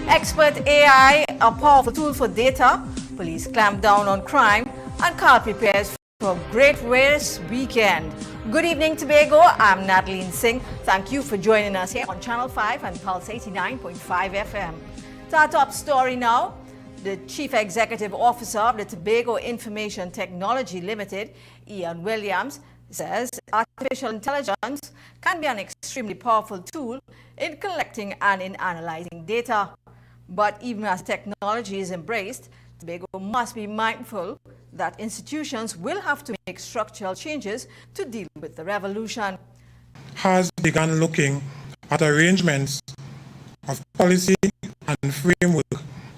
Expert AI, a powerful tool for data. Police clamp down on crime. And car prepares for a great race weekend. Good evening, Tobago. I'm Natalie Singh. Thank you for joining us here on Channel 5 and Pulse 89.5 FM. To our top story now. The Chief Executive Officer of the Tobago Information Technology Limited, Ian Williams, says artificial intelligence can be an extremely powerful tool in collecting and in analyzing data. But even as technology is embraced, Tobago must be mindful that institutions will have to make structural changes to deal with the revolution. Has begun looking at arrangements of policy and framework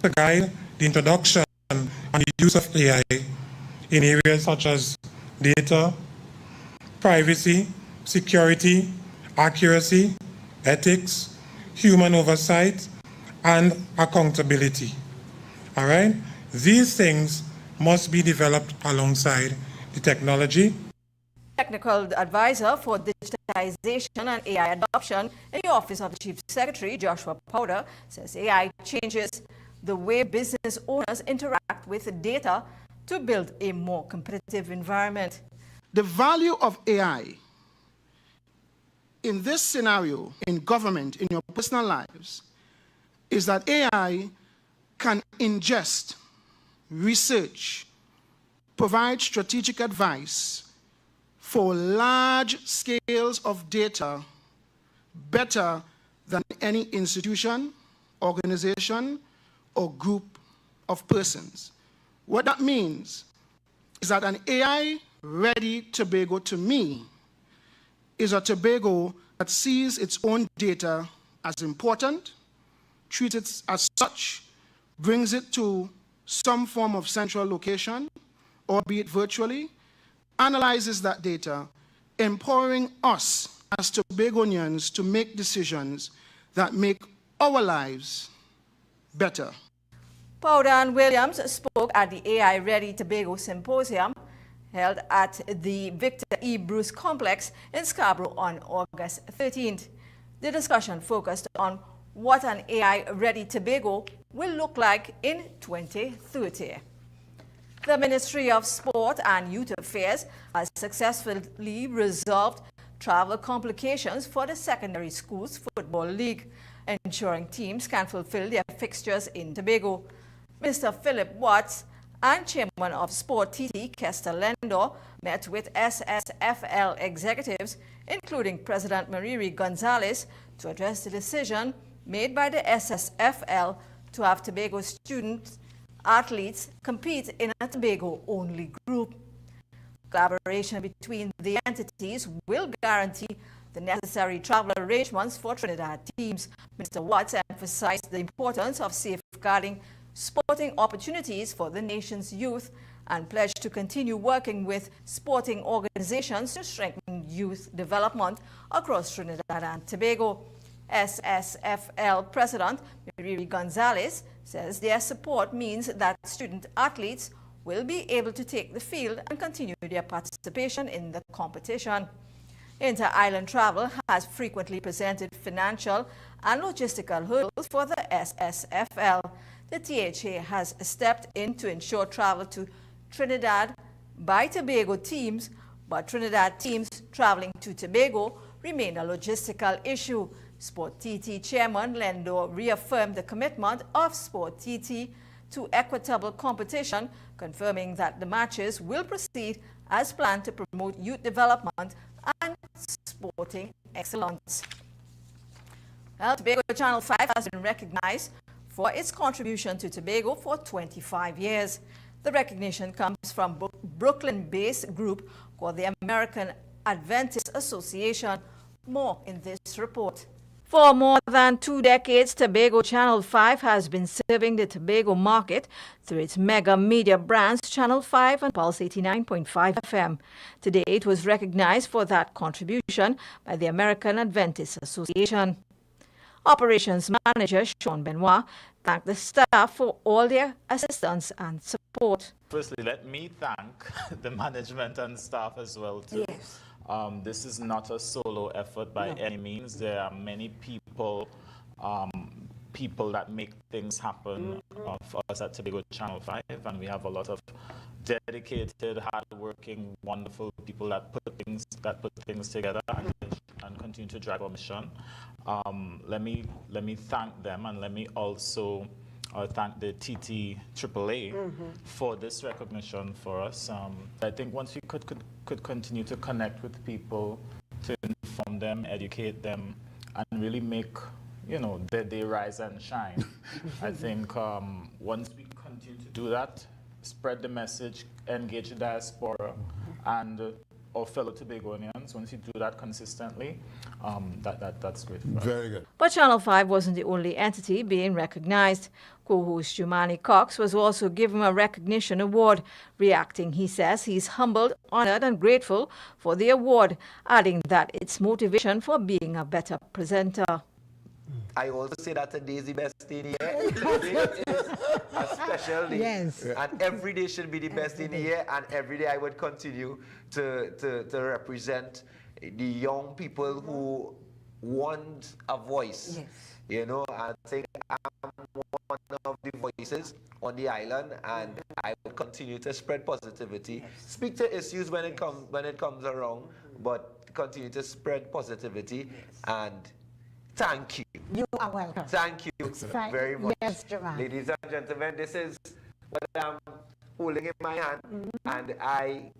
to guide the introduction and the use of AI in areas such as data, privacy, security, accuracy, ethics, human oversight, and accountability. All right? These things must be developed alongside the technology. Technical advisor for digitization and AI adoption in the Office of the Chief Secretary, Joshua Powder, says AI changes the way business owners interact with data to build a more competitive environment. The value of AI in this scenario, in government, in your personal lives, is that AI can ingest, research, provide strategic advice for large scales of data better than any institution, organization, or group of persons. What that means is that an AI-ready Tobago, to me, is a Tobago that sees its own data as important, treats it as such, brings it to some form of central location, albeit virtually, analyzes that data, empowering us as Tobagonians to make decisions that make our lives better. Powder and Williams spoke at the AI Ready Tobago Symposium held at the Victor E. Bruce Complex in Scarborough on August 13th. The discussion focused on what an AI-ready Tobago will look like in 2030. The Ministry of Sport and Youth Affairs has successfully resolved travel complications for the Secondary Schools Football League, ensuring teams can fulfill their fixtures in Tobago. Mr. Philip Watts and Chairman of Sport TT, Kester Lendor, met with SSFL executives, including President Mariri Gonzalez, to address the decision made by the SSFL to have Tobago student athletes compete in a Tobago-only group. Collaboration between the entities will guarantee the necessary travel arrangements for Trinidad teams. Mr. Watts emphasized the importance of safeguarding sporting opportunities for the nation's youth and pledged to continue working with sporting organizations to strengthen youth development across Trinidad and Tobago. SSFL President Mariri Gonzalez says their support means that student athletes will be able to take the field and continue their participation in the competition. Inter-island travel has frequently presented financial and logistical hurdles for the SSFL. The THA has stepped in to ensure travel to Trinidad by Tobago teams, but Trinidad teams traveling to Tobago remain a logistical issue. Sport TT Chairman Lendor reaffirmed the commitment of Sport TT to equitable competition, confirming that the matches will proceed as planned to promote youth development and sporting excellence. Well, Tobago Channel 5 has been recognized for its contribution to Tobago for 25 years. The recognition comes from Brooklyn-based group called the American Adventist Association. More in this report. For more than 2 decades, Tobago Channel 5 has been serving the Tobago market through its mega media brands Channel 5 and Pulse 89.5 FM. Today, it was recognized for that contribution by the American Adventist Association. Operations Manager Sean Benoit thanked the staff for all their assistance and support. Firstly, let me thank the management and staff as well too. Yes. This is not a solo effort by any means. There are many people people that make things happen for us at Tobago Channel 5, and we have a lot of dedicated, hardworking, wonderful people that put things together and continue to drive our mission. Let me thank them, and let me also thank the TTAAA for this recognition for us. I think once we could continue to connect with people, to inform them, educate them, and really make their day rise and shine. I think once we continue to do that, spread the message, engage the diaspora, and our fellow Tobagoans, once you do that consistently, that's great for us. Very good. But Channel 5 wasn't the only entity being recognized. Co-host Jumani Cox was also given a recognition award. Reacting, he says he's humbled, honored, and grateful for the award, adding that it's motivation for being a better presenter. I also say that today is the best day in the year. Today is a special day. Yes. And every day should be the best day in the year, and every day I would continue to represent the young people who want a voice. Yes. I think I'm one of the voices on the island, and I will continue to spread positivity, speak to issues when it comes around, but continue to spread positivity. And thank you. You are welcome. Thank you very much. Yes, Jamal. Ladies and gentlemen, this is what I'm holding in my hand, and I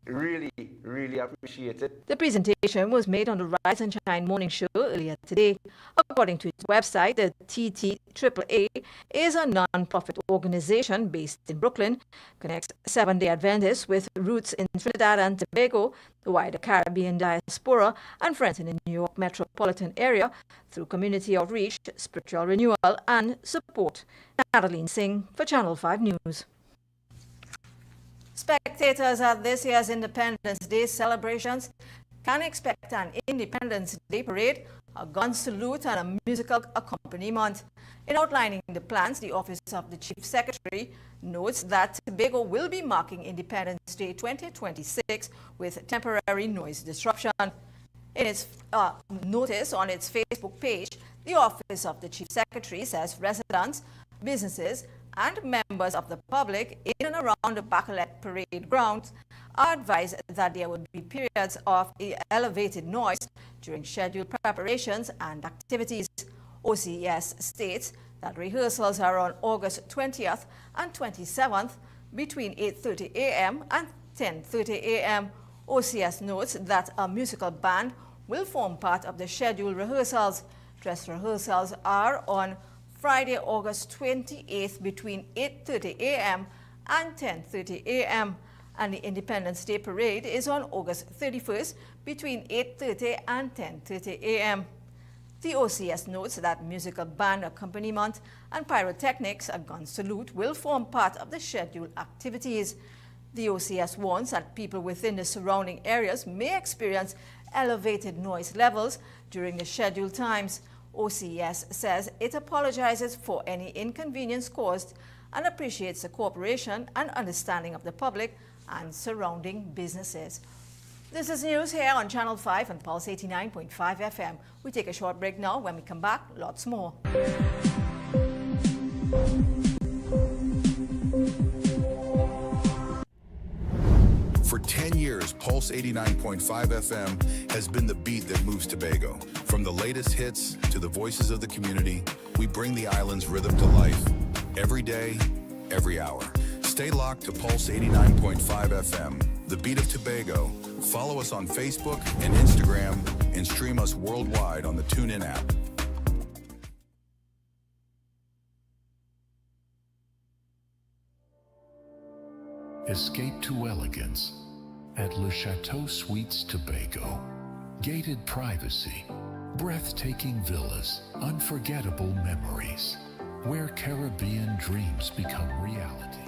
really, really appreciate it. The presentation was made on the Rise and Shine morning show earlier today. According to its website, the TTAAA is a non-profit organization based in Brooklyn, connects Seventh-day Adventists with roots in Trinidad and Tobago, the wider Caribbean diaspora, and friends in the New York metropolitan area through community outreach, spiritual renewal, and support. Natalie Singh for Channel 5 News. Spectators at this year's Independence Day celebrations can expect an Independence Day parade, a gun salute, and a musical accompaniment. In outlining the plans, the Office of the Chief Secretary notes that Tobago will be marking Independence Day 2026 with temporary noise disruption. In its notice on its Facebook page, the Office of the Chief Secretary says residents, businesses, and members of the public in and around the Bacalet Parade grounds are advised that there would be periods of elevated noise during scheduled preparations and activities. OCS states that rehearsals are on August 20th and 27th between 8:30 a.m. and 10:30 a.m. OCS notes that a musical band will form part of the scheduled rehearsals. Dress rehearsals are on Friday, August 28th between 8:30 a.m. and 10:30 a.m. and the Independence Day Parade is on August 31st between 8:30 and 10:30 a.m. The OCS notes that musical band accompaniment and pyrotechnics, a gun salute, will form part of the scheduled activities. The OCS warns that people within the surrounding areas may experience elevated noise levels during the scheduled times. OCS says it apologizes for any inconvenience caused and appreciates the cooperation and understanding of the public and surrounding businesses. This is news here on Channel 5 and Pulse 89.5 FM. We take a short break now. When we come back, lots more. For 10 years, Pulse 89.5 FM has been the beat that moves Tobago. From the latest hits to the voices of the community, we bring the island's rhythm to life. Every day, every hour. Stay locked to Pulse 89.5 FM, the beat of Tobago. Follow us on Facebook and Instagram and stream us worldwide on the TuneIn app. Escape to elegance at Le Chateau Suites Tobago. Gated privacy, breathtaking villas, unforgettable memories, where Caribbean dreams become reality.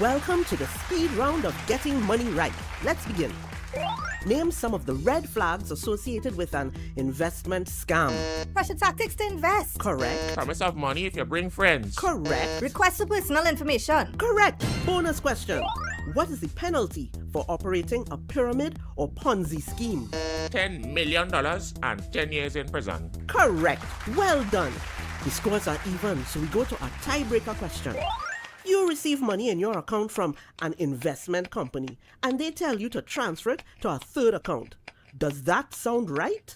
Welcome to the speed round of getting money right. Let's begin. Name some of the red flags associated with an investment scam. Pressure tactics to invest. Correct. Promise of money if you bring friends. Correct. Request for personal information. Correct. Bonus question. What is the penalty for operating a pyramid or Ponzi scheme? $10 million and 10 years in prison. Correct. Well done. The scores are even, so we go to our tiebreaker question. You receive money in your account from an investment company, and they tell you to transfer it to a third account. Does that sound right?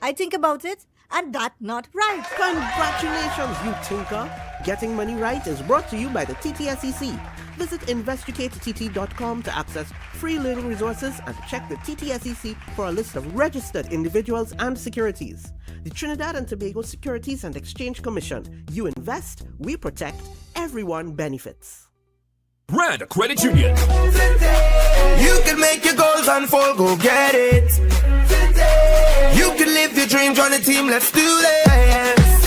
I think about it, and that not right. Congratulations, you tinker! Getting Money Right is brought to you by the TTSEC. Visit investigateTT.com to access free learning resources and check the TTSEC for a list of registered individuals and securities. The Trinidad and Tobago Securities and Exchange Commission. You invest, we protect, everyone benefits. Rand Credit Union. You can make your goals unfold, go get it. You can live your dreams on the team, let's do this.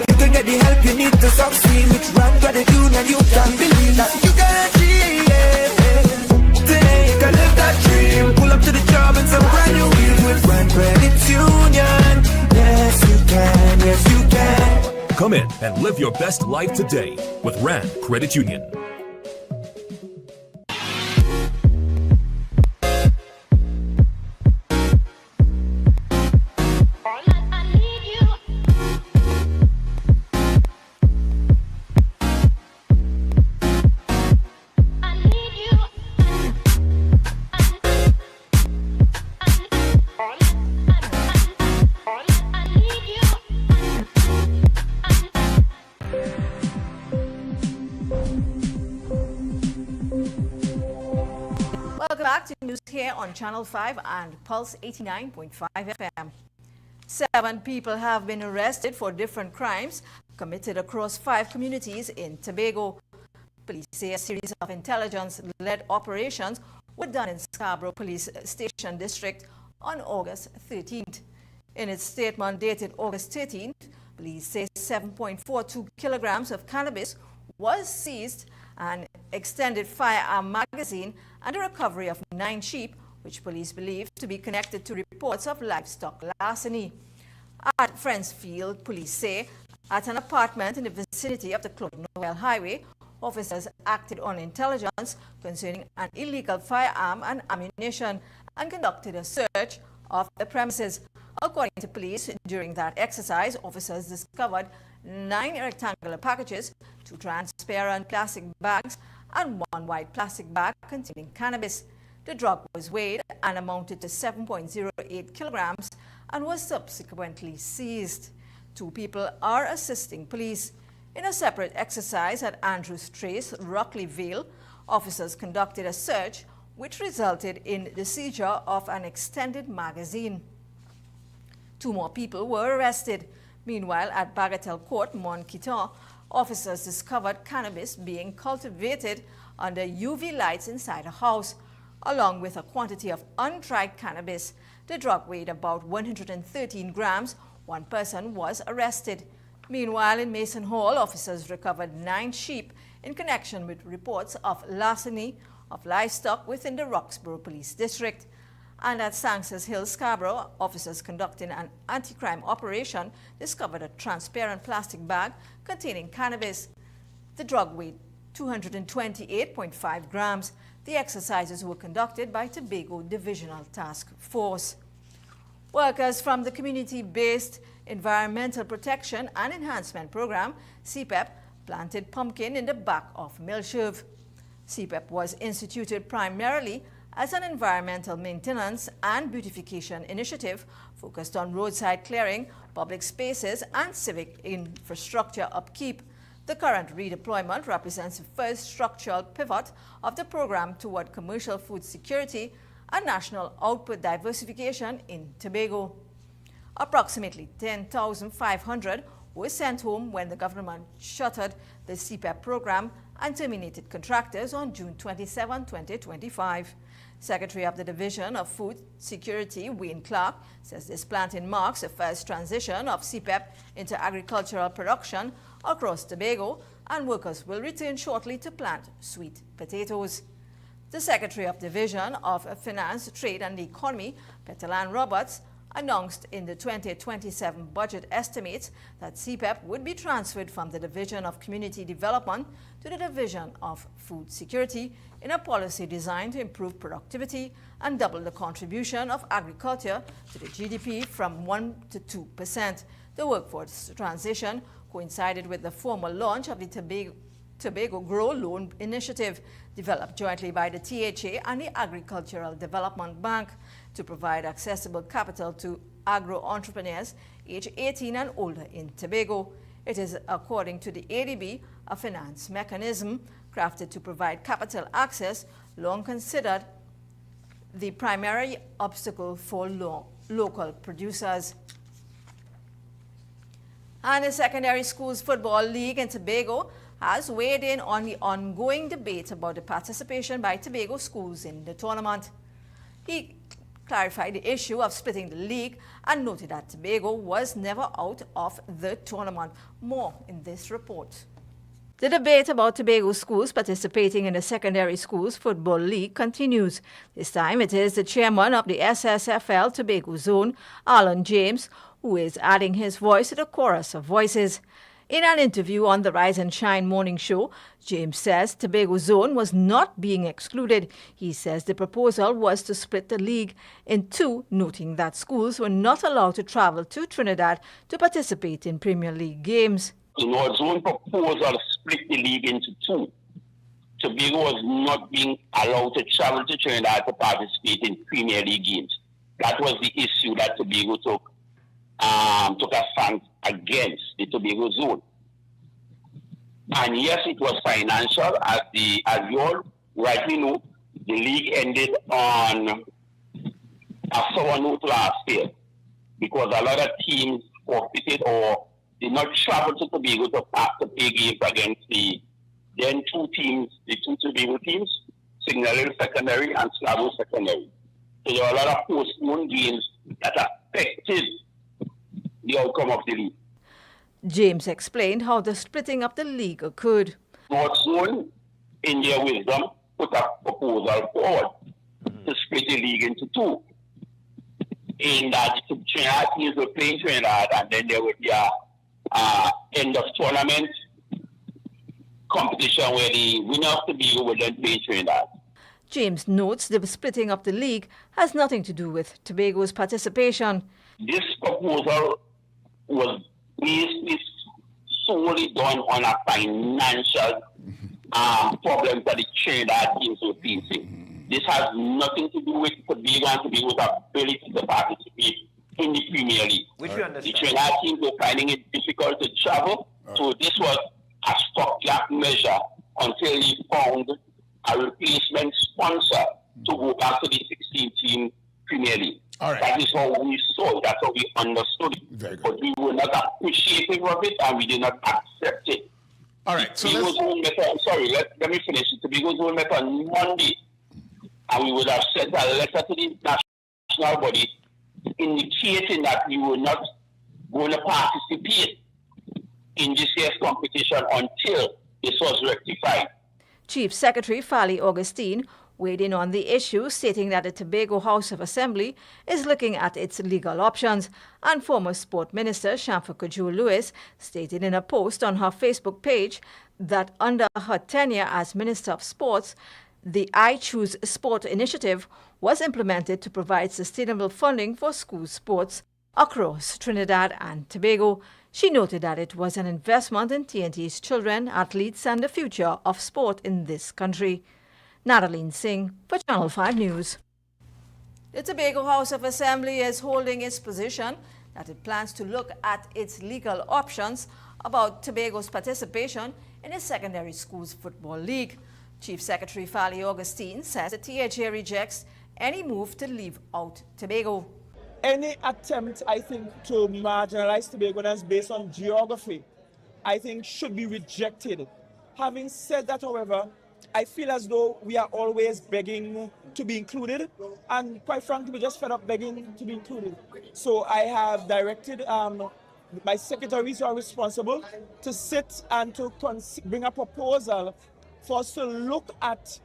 You can get the help you need to succeed with Rand Credit Union. You can believe that you can achieve it. Today you can live that dream. Pull up to the job and some brand new wheels with Rand Credit Union. Yes you can, yes you can. Come in and live your best life today with Rand Credit Union. Welcome back to news here on Channel 5 and Pulse 89.5 FM. 7 people have been arrested for different crimes committed across 5 communities in Tobago. Police say a series of intelligence-led operations were done in Scarborough Police Station District on August 13th. In its statement dated August 13th, police say 7.42 kilograms of cannabis was seized, an extended firearm magazine, and a recovery of 9 sheep, which police believe to be connected to reports of livestock larceny. At Friendsfield, police say at an apartment in the vicinity of the Claude Noel Highway, officers acted on intelligence concerning an illegal firearm and ammunition and conducted a search of the premises. According to police, during that exercise, officers discovered 9 rectangular packages, 2 transparent plastic bags, and 1 white plastic bag containing cannabis. The drug was weighed and amounted to 7.08 kilograms and was subsequently seized. 2 people are assisting police. In a separate exercise at Andrews Trace, Rockley Vale, officers conducted a search which resulted in the seizure of an extended magazine. 2 more people were arrested. Meanwhile, at Bagatelle Court, Montquiton, officers discovered cannabis being cultivated under UV lights inside a house, along with a quantity of untried cannabis. The drug weighed about 113 grams. 1 person was arrested. Meanwhile, in Mason Hall, officers recovered 9 sheep in connection with reports of larceny of livestock within the Roxborough Police District. And at Sanchez Hill, Scarborough, officers conducting an anti-crime operation discovered a transparent plastic bag containing cannabis. The drug weighed 228.5 grams. The exercises were conducted by Tobago Divisional Task Force. Workers from the Community-Based Environmental Protection and Enhancement Program, CPEP, planted pumpkin in the back of Milshove. CPEP was instituted primarily as an environmental maintenance and beautification initiative focused on roadside clearing, public spaces, and civic infrastructure upkeep. The current redeployment represents the first structural pivot of the program toward commercial food security and national output diversification in Tobago. Approximately 10,500 were sent home when the government shuttered the CPEP program and terminated contractors on June 27, 2025. Secretary of the Division of Food Security, Wayne Clark, says this planting marks the first transition of CPEP into agricultural production across Tobago, and workers will return shortly to plant sweet potatoes. The Secretary of Division of Finance, Trade and the Economy, Peterland Roberts, announced in the 2027 budget estimates that CPEP would be transferred from the Division of Community Development to the Division of Food Security in a policy designed to improve productivity and double the contribution of agriculture to the GDP from 1 to 2%. The workforce transition coincided with the formal launch of the Tobago Grow Loan Initiative, developed jointly by the THA and the Agricultural Development Bank to provide accessible capital to agro-entrepreneurs aged 18 and older in Tobago. It is, according to the ADB, a finance mechanism crafted to provide capital access, long considered the primary obstacle for local producers. And the Secondary Schools Football League in Tobago has weighed in on the ongoing debate about the participation by Tobago schools in the tournament. He clarified the issue of splitting the league and noted that Tobago was never out of the tournament. More in this report. The debate about Tobago schools participating in the Secondary Schools Football League continues. This time it is the chairman of the SSFL Tobago Zone, Alan James, who is adding his voice to the chorus of voices. In an interview on the Rise and Shine morning show, James says Tobago Zone was not being excluded. He says the proposal was to split the league in two, noting that schools were not allowed to travel to Trinidad to participate in Premier League games. In our zone proposal split the league into two. Tobago was not being allowed to travel to Trinidad to participate in Premier League games. That was the issue that Tobago took a stand against the Tobago Zone. And yes, it was financial, as you all rightly know. The league ended on a sour note last year because a lot of teams forfeited or did not travel to Tobago to play games against the then two teams, the two Tobago teams, Signal Secondary and Slavo Secondary. So there were a lot of postponed games that affected the outcome of the league. James explained how the splitting of the league occurred. North Zone, in their wisdom, put a proposal forward to split the league into two. In that the Trinidad teams were playing Trinidad, and then there would be a end of tournament competition where the winner of the league would then play Trinidad. James notes the splitting of the league has nothing to do with Tobago's participation. This proposal was basically solely done on a financial problem that the Trinidad teams were facing. This has nothing to do with Tobago and Tobago's ability to participate in the Premier League. Which we understand. The Trinidad teams were finding it difficult to travel, so this was a stopgap measure until he found a replacement sponsor to go back to the 16-team Premier League. All right. That is how we saw it. That's how we understood it. Very good. But we were not appreciative of it, and we did not accept it. All right. So let me finish. Tobago Zone met on Monday, and we would have sent a letter to the national body indicating that we were not going to participate in this year's competition until this was rectified. Chief Secretary Fali Augustine weighed in on the issue, stating that the Tobago House of Assembly is looking at its legal options, and former Sport Minister Shamfa Kajul-Lewis stated in a post on her Facebook page that under her tenure as Minister of Sports, the I Choose Sport initiative was implemented to provide sustainable funding for school sports across Trinidad and Tobago. She noted that it was an investment in TNT's children, athletes, and the future of sport in this country. Nadaline Singh for Channel 5 News. The Tobago House of Assembly is holding its position that it plans to look at its legal options about Tobago's participation in the Secondary Schools Football League. Chief Secretary Fali Augustine says the THA rejects any move to leave out Tobago. Any attempt, I think, to marginalize Tobagonians based on geography, I think should be rejected. Having said that, however, I feel as though we are always begging to be included, and quite frankly, we're just fed up begging to be included. So I have directed my secretaries who are responsible to sit and to bring a proposal for us to look at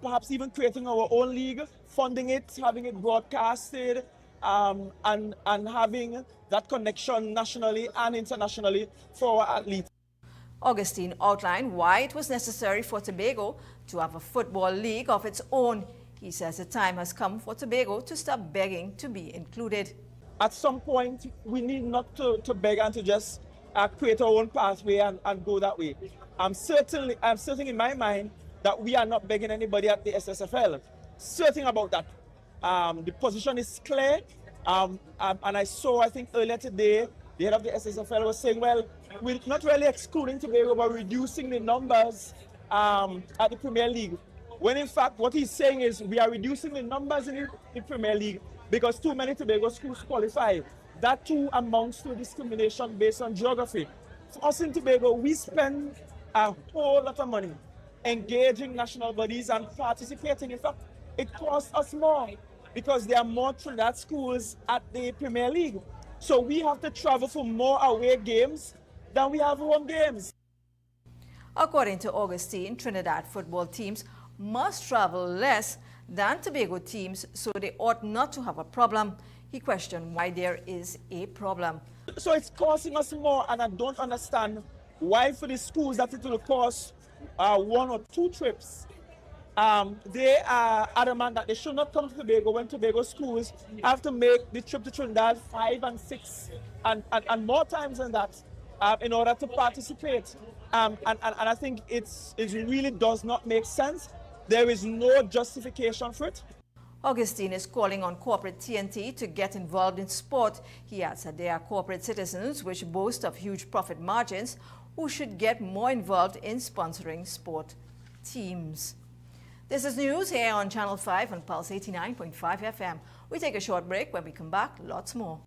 perhaps even creating our own league, funding it, having it broadcasted, and having that connection nationally and internationally for our athletes. Augustine outlined why it was necessary for Tobago to have a football league of its own. He says the time has come for Tobago to stop begging to be included. At some point, we need not to beg and to just create our own pathway and go that way. I'm certain in my mind that we are not begging anybody at the SSFL. Certain about that. The position is clear. And I saw, I think earlier today, the head of the SSFL was saying, well, we're not really excluding Tobago, but reducing the numbers at the Premier League. When in fact, what he's saying is we are reducing the numbers in the Premier League because too many Tobago schools qualify. That too amounts to discrimination based on geography. For us in Tobago, we spend a whole lot of money engaging national bodies and participating. In fact, it costs us more because there are more Trinidad schools at the Premier League. So we have to travel for more away games than we have home games. According to Augustine, Trinidad football teams must travel less than Tobago teams, so they ought not to have a problem. He questioned why there is a problem. So it's costing us more, and I don't understand why for the schools that it will cost 1 or 2 trips. They are adamant that they should not come to Tobago when Tobago schools have to make the trip to Trinidad 5 and 6 and more times than that in order to participate. And I think it really does not make sense. There is no justification for it. Augustine is calling on corporate TNT to get involved in sport. He adds that they are corporate citizens which boast of huge profit margins who should get more involved in sponsoring sport teams. This is news here on Channel 5 and Pulse 89.5 FM. We take a short break. When we come back, lots more.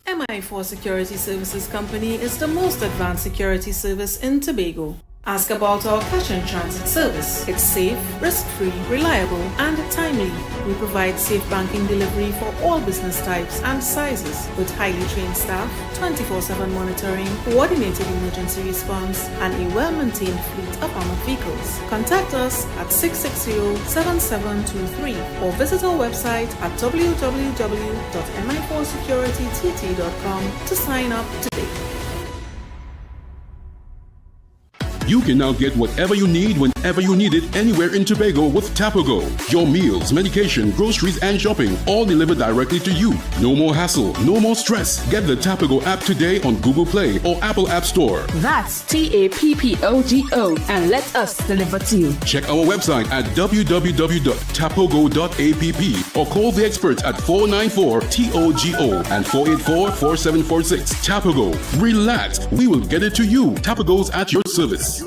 MI4 Security Services Company is the most advanced security service in Tobago. Ask about our cash and transit service. It's safe, risk-free, reliable, and timely. We provide safe banking delivery for all business types and sizes with highly trained staff, 24/7 monitoring, coordinated emergency response, and a well-maintained fleet of armored vehicles. Contact us at 660-7723 or visit our website at www.mi4securitytt.com to sign up today. You can now get whatever you need whenever you need it anywhere in Tobago with Tobago. Your meals, medication, groceries, and shopping all delivered directly to you. No more hassle, no more stress. Get the Tobago app today on Google Play or Apple App Store. That's TAPPOGO and let us deliver to you. Check our website at www.tapogo.app or call the experts at 494-TOGO and 484-4746. Tobago. Relax. We will get it to you. Tobago's at your service.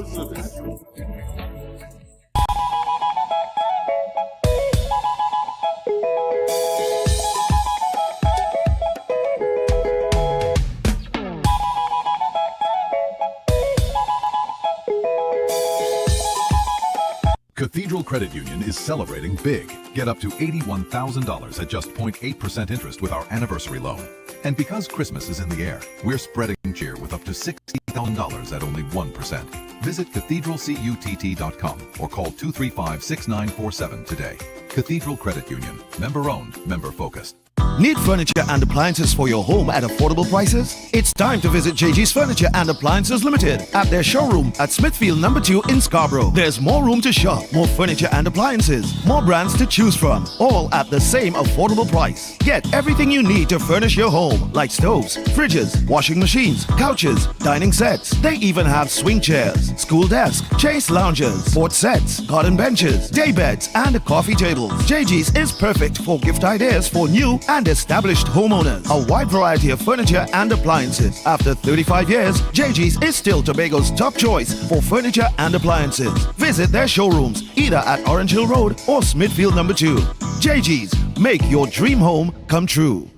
Cathedral Credit Union is celebrating big. Get up to $81,000 at just 0.8% interest with our anniversary loan. And because Christmas is in the air, we're spreading cheer with up to $60,000 at only 1%. Visit cathedralcutt.com or call 235-6947 today. Cathedral Credit Union. Member-owned, member-focused. Need furniture and appliances for your home at affordable prices? It's time to visit JG's Furniture and Appliances Limited at their showroom at Smithfield No. 2 in Scarborough. There's more room to shop, more furniture and appliances, more brands to choose from, all at the same affordable price. Get everything you need to furnish your home, like stoves, fridges, washing machines, couches, dining sets. They even have swing chairs, school desks, chase lounges, sports sets, garden benches, day beds, and coffee tables. JG's is perfect for gift ideas for new and established homeowners. A wide variety of furniture and appliances. After 35 years, JG's is still Tobago's top choice for furniture and appliances. Visit their showrooms either at Orange Hill Road or Smithfield No. 2. JG's, make your dream home come true.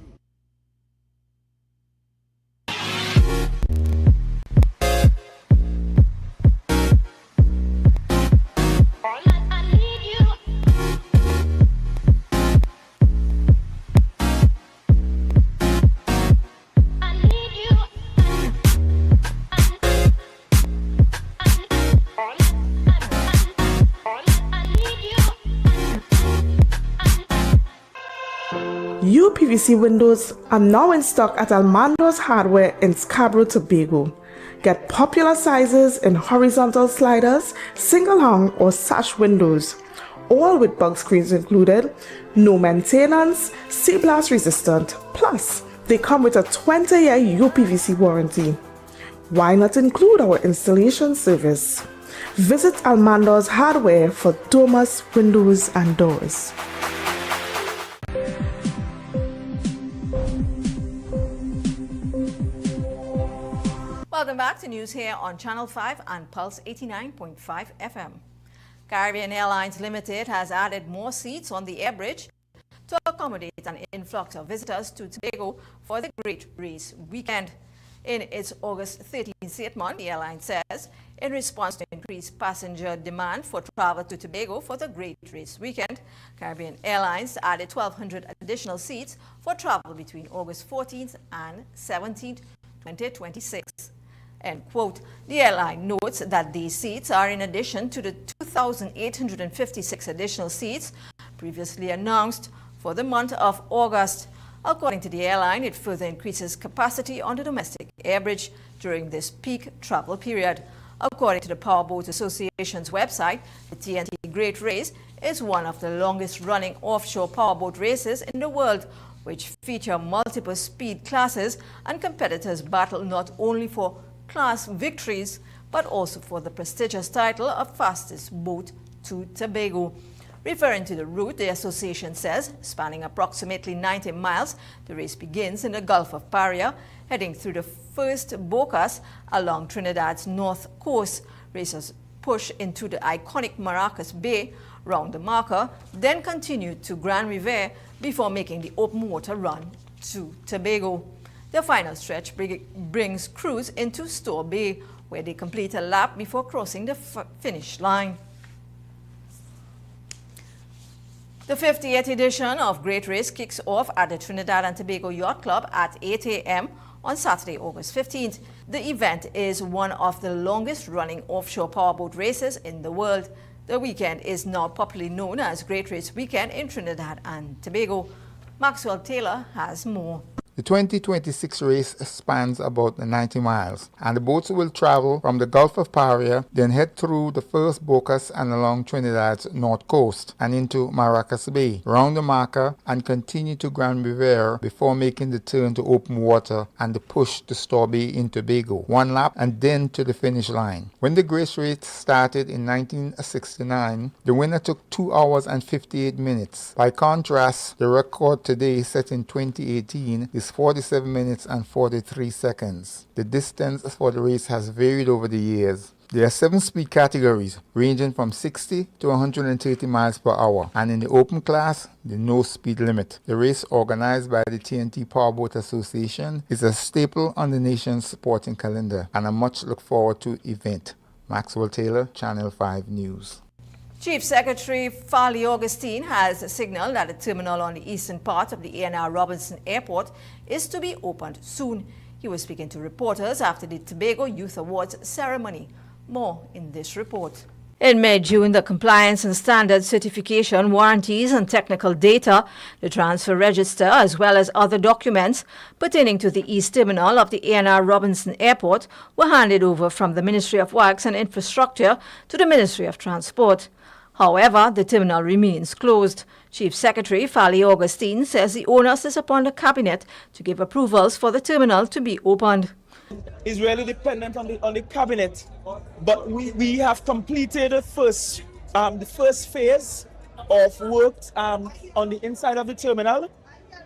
UPVC windows are now in stock at Almando's Hardware in Scarborough, Tobago. Get popular sizes in horizontal sliders, single hung or sash windows, all with bug screens included, no maintenance, sea blast resistant, plus they come with a 20-year UPVC warranty. Why not include our installation service? Visit Almando's Hardware for dormers, windows and doors. Welcome back to news here on Channel 5 and Pulse 89.5 FM. Caribbean Airlines Limited has added more seats on the air bridge to accommodate an influx of visitors to Tobago for the Great Race Weekend. In its August 13th statement, the airline says, in response to increased passenger demand for travel to Tobago for the Great Race Weekend, Caribbean Airlines added 1,200 additional seats for travel between August 14th and 17th, 2026. End quote. The airline notes that these seats are in addition to the 2,856 additional seats previously announced for the month of August. According to the airline, it further increases capacity on the domestic air bridge during this peak travel period. According to the Powerboat Association's website, the TNT Great Race is one of the longest running offshore powerboat races in the world, which feature multiple speed classes, and competitors battle not only for class victories, but also for the prestigious title of fastest boat to Tobago. Referring to the route, the association says, spanning approximately 90 miles, the race begins in the Gulf of Paria, heading through the first bocas along Trinidad's north coast. Racers push into the iconic Maracas Bay, round the marker, then continue to Grand Riviere before making the open water run to Tobago. The final stretch brings crews into Store Bay, where they complete a lap before crossing the finish line. The 58th edition of Great Race kicks off at the Trinidad and Tobago Yacht Club at 8 a.m. on Saturday, August 15th. The event is one of the longest running offshore powerboat races in the world. The weekend is now popularly known as Great Race Weekend in Trinidad and Tobago. Maxwell Taylor has more. The 2026 race spans about 90 miles, and the boats will travel from the Gulf of Paria, then head through the first bocas and along Trinidad's north coast and into Maracas Bay, round the marker, and continue to Grand Riviere before making the turn to open water and the push to Store Bay in Tobago, one lap and then to the finish line. When the Grace Race started in 1969, the winner took 2 hours and 58 minutes. By contrast, the record today set in 2018 is 47 minutes and 43 seconds. The distance for the race has varied over the years. There are 7 speed categories, ranging from 60 to 130 miles per hour, and in the open class, the no speed limit. The race, organized by the TNT Powerboat Association, is a staple on the nation's sporting calendar and a much looked forward to event. Maxwell Taylor, Channel 5 News. Chief Secretary Farley Augustine has signaled that the terminal on the eastern part of the A&R Robinson Airport is to be opened soon. He was speaking to reporters after the Tobago Youth Awards ceremony. More in this report. In mid-June, the Compliance and Standards Certification, Warranties and Technical Data, the Transfer Register, as well as other documents pertaining to the East Terminal of the A&R Robinson Airport were handed over from the Ministry of Works and Infrastructure to the Ministry of Transport. However, the terminal remains closed. Chief Secretary Farley Augustine says the onus is upon the Cabinet to give approvals for the terminal to be opened. It's really dependent on the Cabinet, but we have completed the first phase of work on the inside of the terminal,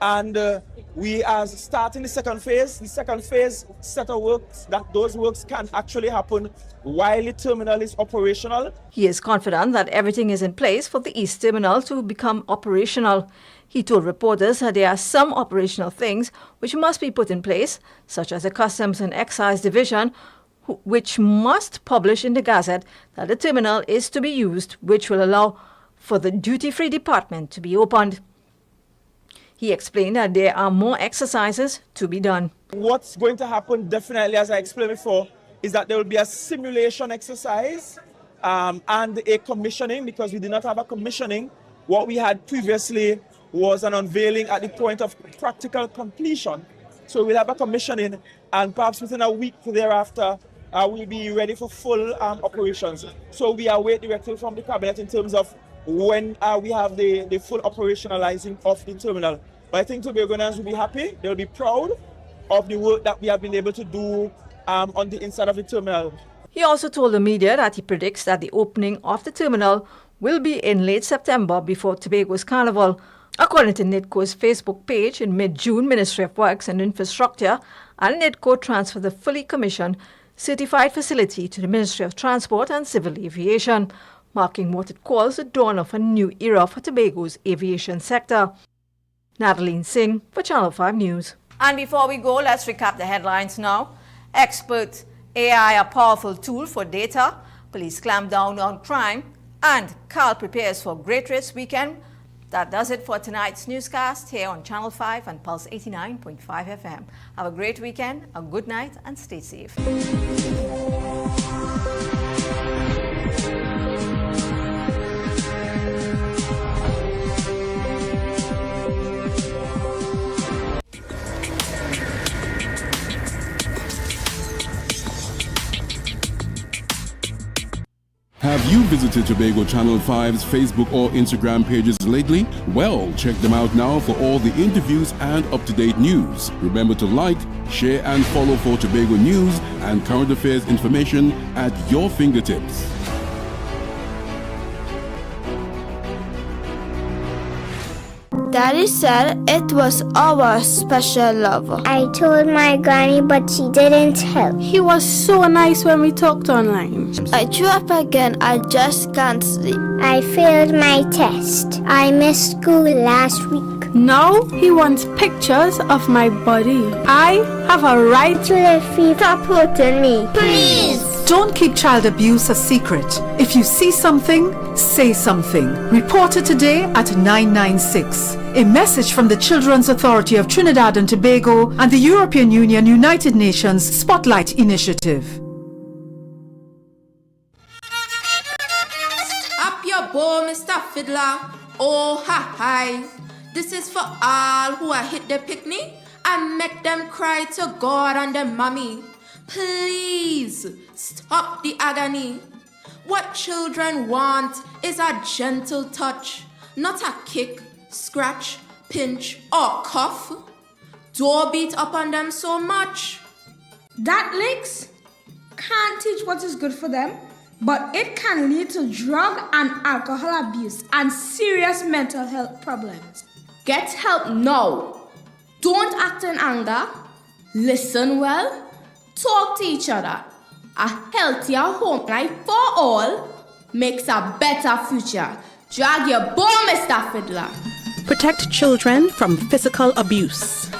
and we are starting the second phase. The second phase set of works, that those works can actually happen while the terminal is operational. He is confident that everything is in place for the East Terminal to become operational. He told reporters that there are some operational things which must be put in place, such as the Customs and Excise Division, which must publish in the Gazette that the terminal is to be used, which will allow for the duty-free department to be opened. He explained that there are more exercises to be done. What's going to happen, definitely, as I explained before, is that there will be a simulation exercise and a commissioning, because we did not have a commissioning. What we had previously was an unveiling at the point of practical completion. So we'll have a commissioning, and perhaps within a week thereafter, we'll be ready for full operations. So we await directive from the cabinet in terms of when we have the full operationalizing of the terminal. But I think Tobagonians will be happy. They'll be proud of the work that we have been able to do on the inside of the terminal. He also told the media that he predicts that the opening of the terminal will be in late September before Tobago's Carnival. According to NIDCO's Facebook page, in mid-June, Ministry of Works and Infrastructure and NIDCO transferred the fully commissioned certified facility to the Ministry of Transport and Civil Aviation, marking what it calls the dawn of a new era for Tobago's aviation sector. Natalie Singh for Channel 5 News. And before we go, let's recap the headlines now. Experts, AI a powerful tool for data, police clamp down on crime, and Carl prepares for Great Race Weekend. That does it for tonight's newscast here on Channel 5 and Pulse 89.5 FM. Have a great weekend, a good night, and stay safe. Have you visited Tobago Channel 5's Facebook or Instagram pages lately? Well, check them out now for all the interviews and up-to-date news. Remember to like, share and follow for Tobago news and current affairs information at your fingertips. Daddy said it was our special lover. I told my granny, but she didn't help. He was so nice when we talked online. I threw up again. I just can't sleep. I failed my test. I missed school last week. Now he wants pictures of my body. I have a right to live free. Stop hurting me, please. Don't keep child abuse a secret. If you see something, say something. Report it today at 996. A message from the Children's Authority of Trinidad and Tobago and the European Union United Nations Spotlight Initiative. Up your bow, Mr. Fiddler. Oh, ha, hi. This is for all who are hit the picnic and make them cry to God and their mommy. Please stop the agony. What children want is a gentle touch, not a kick, scratch, pinch, or cuff. Don't beat up on them so much. That licks can't teach what is good for them, but it can lead to drug and alcohol abuse and serious mental health problems. Get help now. Don't act in anger. Listen well. Talk to each other. A healthier home life for all makes a better future. Drag your ball, Mr. Fiddler. Protect children from physical abuse.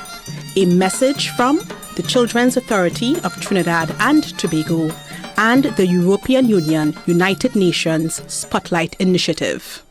A message from the Children's Authority of Trinidad and Tobago and the European Union United Nations Spotlight Initiative.